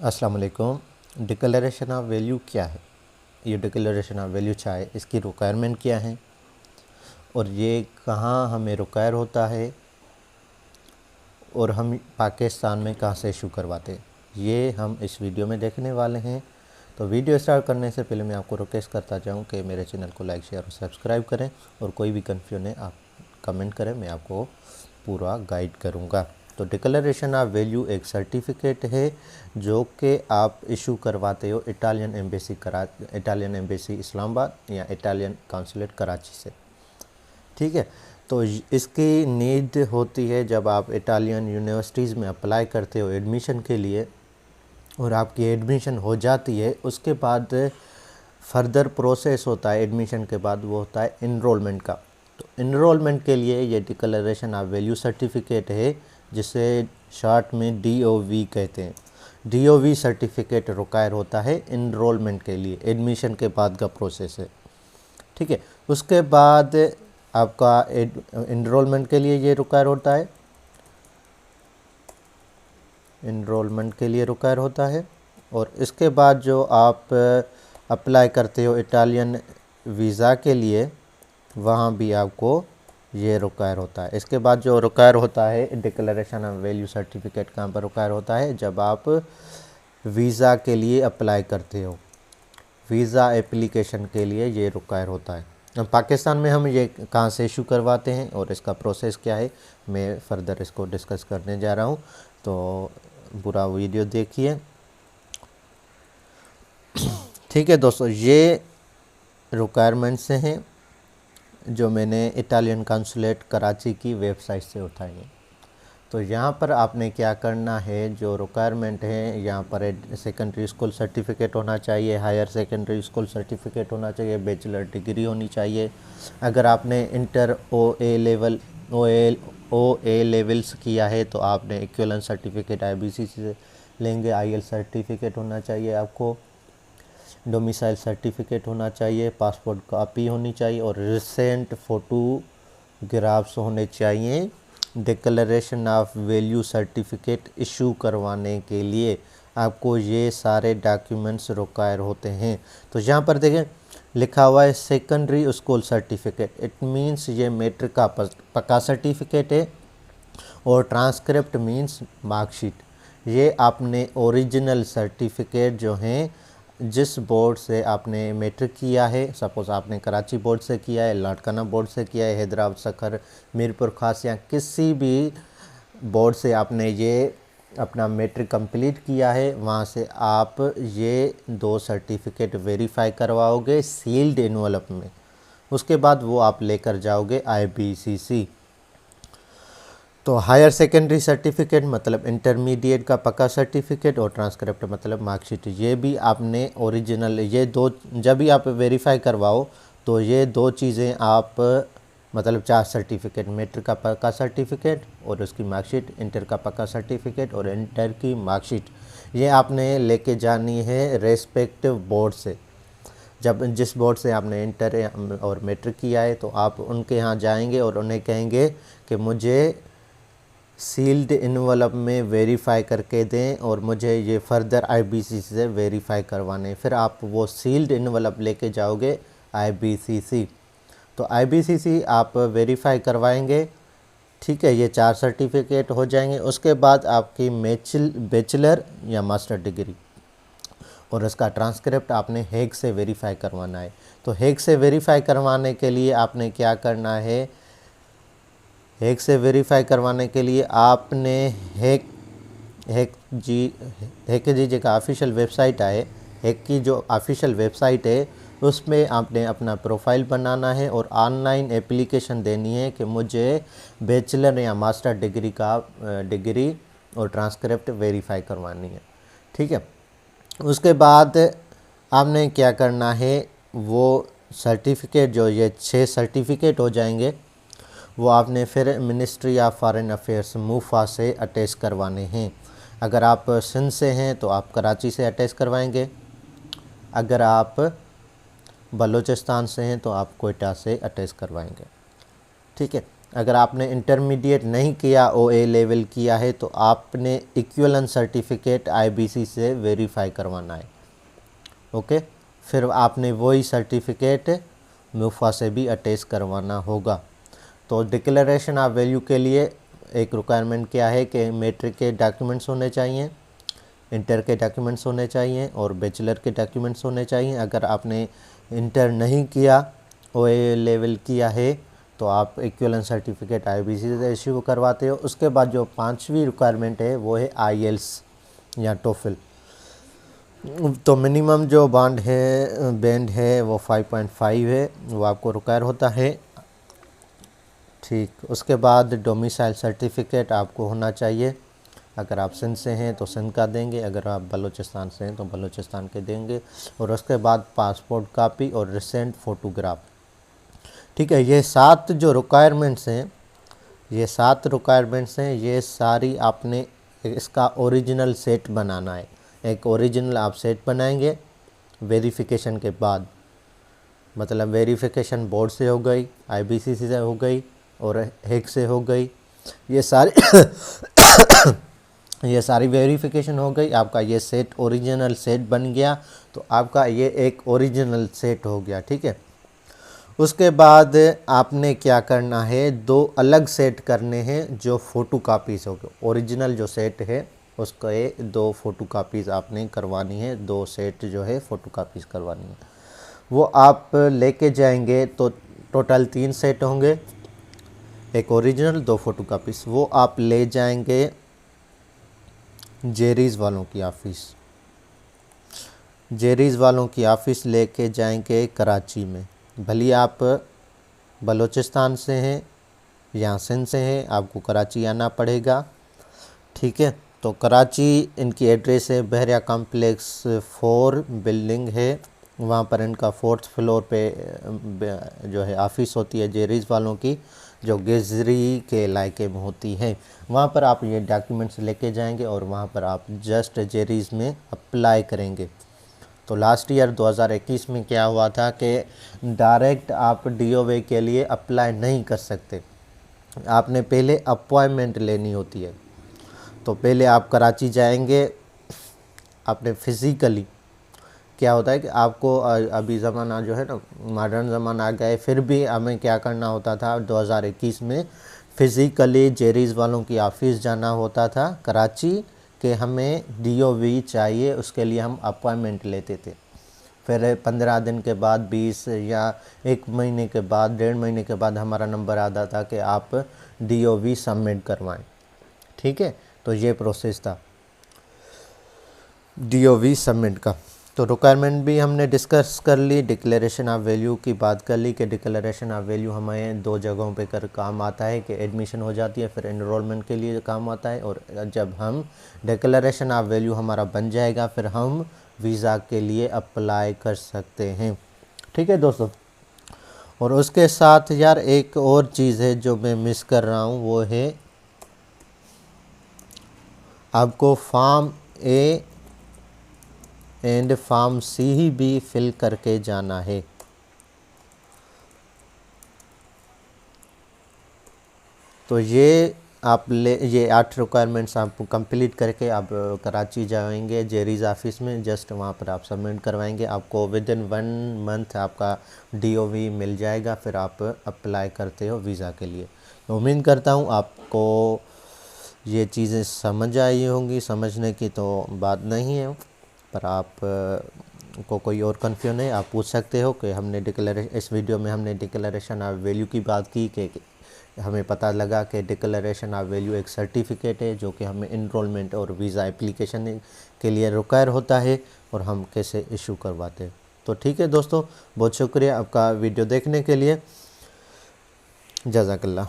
अस्सलाम वालेकुम। Declaration of value क्या है? ये डिक्लेरेशन ऑफ वैल्यू क्या है, इसकी रिक्वायरमेंट क्या है और ये कहाँ हमें रिक्वायर होता है और हम पाकिस्तान में कहाँ से इशू करवाते हैं, ये हम इस वीडियो में देखने वाले हैं। तो वीडियो स्टार्ट करने से पहले मैं आपको रिक्वेस्ट करता चाहूँ कि मेरे चैनल को लाइक शेयर और सब्सक्राइब करें और कोई भी कन्फ्यूजन है आप कमेंट करें, मैं आपको पूरा गाइड करूँगा। तो डिक्लेरेशन ऑफ वैल्यू एक सर्टिफिकेट है जो कि आप इशू करवाते हो इटालियन एम्बेसी इस्लामाबाद या इटालियन काउंसलेट कराची से। ठीक है, तो इसकी नीड होती है जब आप इटालियन यूनिवर्सिटीज़ में अप्लाई करते हो एडमिशन के लिए और आपकी एडमिशन हो जाती है, उसके बाद फर्दर प्रोसेस होता है एडमिशन के बाद, वो होता है इनरोलमेंट का। तो इनरोलमेंट के लिए ये डिक्लेरेशन ऑफ वैल्यू सर्टिफिकेट है जिसे शॉर्ट में DOV कहते हैं। DOV सर्टिफिकेट रिक्वायर होता है इनरोलमेंट के लिए, एडमिशन के बाद का प्रोसेस है। ठीक है, उसके बाद आपका इनरोलमेंट के लिए ये रिक्वायर होता है, इनरोलमेंट के लिए रिक्वायर होता है। और इसके बाद जो आप अप्लाई करते हो इटालियन वीज़ा के लिए, वहाँ भी आपको ये रिक्वायर होता है। इसके बाद जो रिक्वायर होता है डिक्लेरेशन ऑफ वैल्यू सर्टिफिकेट कहाँ पर रिक्वायर होता है, जब आप वीज़ा के लिए अप्लाई करते हो, वीज़ा एप्लीकेशन के लिए ये रिक्वायर होता है। अब पाकिस्तान में हम ये कहाँ से इशू करवाते हैं और इसका प्रोसेस क्या है, मैं फ़र्दर इसको डिस्कस करने जा रहा हूँ, तो पूरा वीडियो देखिए। ठीक है दोस्तों, ये रिक्वायरमेंट्स हैं जो मैंने इटालियन काउंसलेट कराची की वेबसाइट से उठाई है। तो यहाँ पर आपने क्या करना है, जो रिक्वायरमेंट है यहाँ पर सेकेंडरी स्कूल सर्टिफिकेट होना चाहिए, हायर सेकेंडरी स्कूल सर्टिफिकेट होना चाहिए, बैचलर डिग्री होनी चाहिए। अगर आपने इंटर ओ ए लेवल्स किया है तो आपने इक्विवेलेंट सर्टिफिकेट IBC से लेंगे। IELTS सर्टिफिकेट होना चाहिए आपको, डोमिसाइल सर्टिफिकेट होना चाहिए, पासपोर्ट कॉपी होनी चाहिए और रिसेंट फ़ोटोग्राफ्स होने चाहिए। Declaration of value certificate issue करवाने के लिए आपको ये सारे डॉक्यूमेंट्स रिक्वायर होते हैं। तो यहाँ पर देखें लिखा हुआ है secondary school certificate, it means ये मैट्रिक का पक्का सर्टिफिकेट है। और ट्रांसक्रिप्ट मीन्स मार्कशीट। ये आपने ओरिजिनल सर्टिफिकेट जो हैं जिस बोर्ड से आपने मैट्रिक किया है, सपोज़ आपने कराची बोर्ड से किया है, लाड़काना बोर्ड से किया है, हैदराबाद सखर मीरपुर खास या किसी भी बोर्ड से आपने ये अपना मैट्रिक कंप्लीट किया है, वहाँ से आप ये 2 सर्टिफिकेट वेरीफाई करवाओगे सील्ड एनवलप में। उसके बाद वो आप लेकर जाओगे IBCC। तो हायर सेकेंडरी सर्टिफिकेट मतलब इंटरमीडिएट का पक्का सर्टिफिकेट और ट्रांसक्रिप्ट मतलब मार्कशीट, ये भी आपने ओरिजिनल, ये 2 जब भी आप वेरीफाई करवाओ तो ये 2 चीज़ें आप मतलब 4 सर्टिफिकेट, मैट्रिक का पक्का सर्टिफिकेट और उसकी मार्कशीट, इंटर का पक्का सर्टिफिकेट और इंटर की मार्कशीट, ये आपने लेके जानी है रेस्पेक्टिव बोर्ड से। जब जिस बोर्ड से आपने इंटर और मैट्रिक किया है तो आप उनके यहाँ जाएंगे और उन्हें कहेंगे कि मुझे सील्ड इनवलप में वेरीफाई करके दें और मुझे ये फ़र्दर IBCC से वेरीफाई करवाने। फिर आप वो सील्ड इनवलप लेके जाओगे IBCC, तो IBCC आप वेरीफाई करवाएंगे। ठीक है, ये 4 सर्टिफिकेट हो जाएंगे। उसके बाद आपकी बैचलर या मास्टर डिग्री और उसका ट्रांसक्रिप्ट आपने हेग से वेरीफाई करवाना है। तो हेग से वेरीफाई करवाने के लिए आपने क्या करना है, हेग से वेरीफाई करवाने के लिए आपने हेग जी का ऑफिशियल वेबसाइट है, हेग की जो ऑफिशियल वेबसाइट है उसमें आपने अपना प्रोफाइल बनाना है और ऑनलाइन एप्लीकेशन देनी है कि मुझे बैचलर या मास्टर डिग्री और ट्रांसक्रिप्ट वेरीफाई करवानी है। ठीक है, उसके बाद आपने क्या करना है, वो सर्टिफिकेट जो ये 6 सर्टिफिकेट हो जाएंगे वो आपने फिर ministry of foreign affairs MUFA से अटैच करवाने हैं। अगर आप सिंध से हैं तो आप कराची से अटैच करवाएंगे, अगर आप बलूचिस्तान से हैं तो आप कोयटा से अटैच करवाएंगे। ठीक है, अगर आपने इंटरमीडिएट नहीं किया, OA लेवल किया है, तो आपने इक्विवेलेंस सर्टिफिकेट IBC से वेरीफाई करवाना है। ओके, फिर आपने वही सर्टिफिकेट MUFA से भी अटैच करवाना होगा। तो डिक्लेरेशन ऑफ वैल्यू के लिए एक रिक्वायरमेंट क्या है कि मैट्रिक के डॉक्यूमेंट्स होने चाहिए, इंटर के डॉक्यूमेंट्स होने चाहिए और बैचलर के डॉक्यूमेंट्स होने चाहिए। अगर आपने इंटर नहीं किया, OA लेवल किया है, तो आप इक्विवेलेंस सर्टिफिकेट IBC से इश्यू करवाते हो। उसके बाद जो 5वीं रिक्वायरमेंट है वो है IELTS या TOEFL। तो मिनिमम जो बैंड है वो 5.5 है, वो आपको रिक्वायर होता है। ठीक, उसके बाद डोमिसाइल सर्टिफिकेट आपको होना चाहिए। अगर आप सिंध से हैं तो सिंध का देंगे, अगर आप बलूचिस्तान से हैं तो बलूचिस्तान के देंगे। और उसके बाद पासपोर्ट कापी और रिसेंट फ़ोटोग्राफ। ठीक है, ये 7 जो रिक्वायरमेंट्स हैं, ये सारी आपने इसका ओरिजिनल सेट बनाना है। एक ओरिजिनल आप सेट बनाएंगे वेरिफिकेशन के बाद, मतलब वेरिफिकेशन बोर्ड से हो गई, IBC से हो गई और हेक से हो गई। ये सारी वेरिफिकेशन हो गई, आपका ये सेट ओरिजिनल सेट बन गया, तो आपका ये एक ओरिजिनल सेट हो गया। ठीक है, उसके बाद आपने क्या करना है, 2 अलग सेट करने हैं जो फ़ोटो कापीज़ हो गए। ओरिजिनल जो सेट है उसके 2 फ़ोटो कापीज़ आपने करवानी है, 2 सेट जो है फ़ोटो कापीज़ करवानी है। वो आप लेके जाएंगे तो टोटल 3 सेट होंगे, एक ओरिजिनल 2 फ़ोटो कापीज़। वो आप ले जाएंगे जेरीज़ वालों की ऑफ़िस लेके जाएंगे कराची में। भले आप बलूचिस्तान से हैं या सिंध से हैं, आपको कराची आना पड़ेगा। ठीक है, तो कराची इनकी एड्रेस है बहरिया कॉम्प्लेक्स 4 बिल्डिंग है, वहाँ पर इनका 4th फ्लोर पे जो है ऑफ़िस होती है जेरीज़ वालों की, जो गेजरी के इलाके में होती है। वहाँ पर आप ये डॉक्यूमेंट्स लेके जाएंगे और वहाँ पर आप जस्ट जेरीज़ में अप्लाई करेंगे। तो लास्ट ईयर 2021 में क्या हुआ था कि डायरेक्ट आप DOA के लिए अप्लाई नहीं कर सकते, आपने पहले अपॉइंटमेंट लेनी होती है। तो पहले आप कराची जाएंगे, आपने फिज़िकली, क्या होता है कि आपको अभी ज़माना जो है ना मॉडर्न ज़माना आ गया है, फिर भी हमें क्या करना होता था 2021 में फ़िज़िकली जेरीज़ वालों की ऑफ़िस जाना होता था कराची कि हमें DOV चाहिए, उसके लिए हम अपॉइंटमेंट लेते थे। फिर 15 दिन के बाद, 20 या 1 महीने के बाद, 1.5 महीने के बाद हमारा नंबर आता था कि आप DOV सबमिट करवाएं। ठीक है, तो ये प्रोसेस था DOV सबमिट का। तो रिक्वायरमेंट भी हमने डिस्कस कर ली, डिक्लेरेशन ऑफ वैल्यू की बात कर ली कि डिक्लेरेशन ऑफ वैल्यू हमें 2 जगहों पे कर काम आता है कि एडमिशन हो जाती है, फिर एनरोलमेंट के लिए काम आता है। और जब हम डिक्लेरेशन ऑफ वैल्यू हमारा बन जाएगा, फिर हम वीज़ा के लिए अप्लाई कर सकते हैं। ठीक है दोस्तों, और उसके साथ यार एक और चीज़ है जो मैं मिस कर रहा हूँ, वो है आपको form A and form C ही भी फिल करके जाना है। तो ये 8 रिक्वायरमेंट्स आप कंप्लीट करके आप कराची जाएंगे जेरीज़ ऑफ़िस में, जस्ट वहाँ पर आप सबमिट करवाएंगे, आपको विदिन 1 मंथ आपका DOV मिल जाएगा, फिर आप अप्लाई करते हो वीज़ा के लिए। तो उम्मीद करता हूँ आपको ये चीज़ें समझ आई होंगी, समझने की तो बात नहीं है, पर आप को कोई और कन्फ्यूजन है आप पूछ सकते हो कि इस वीडियो में हमने डिक्लेरेशन ऑफ वैल्यू की बात की कि हमें पता लगा कि डिक्लेरेशन ऑफ वैल्यू एक सर्टिफिकेट है जो कि हमें इनरोलमेंट और वीज़ा एप्लीकेशन के लिए रिक्वायर होता है और हम कैसे इशू करवाते हैं। तो ठीक है दोस्तों, बहुत शुक्रिया आपका वीडियो देखने के लिए। जज़ाकल्लाह।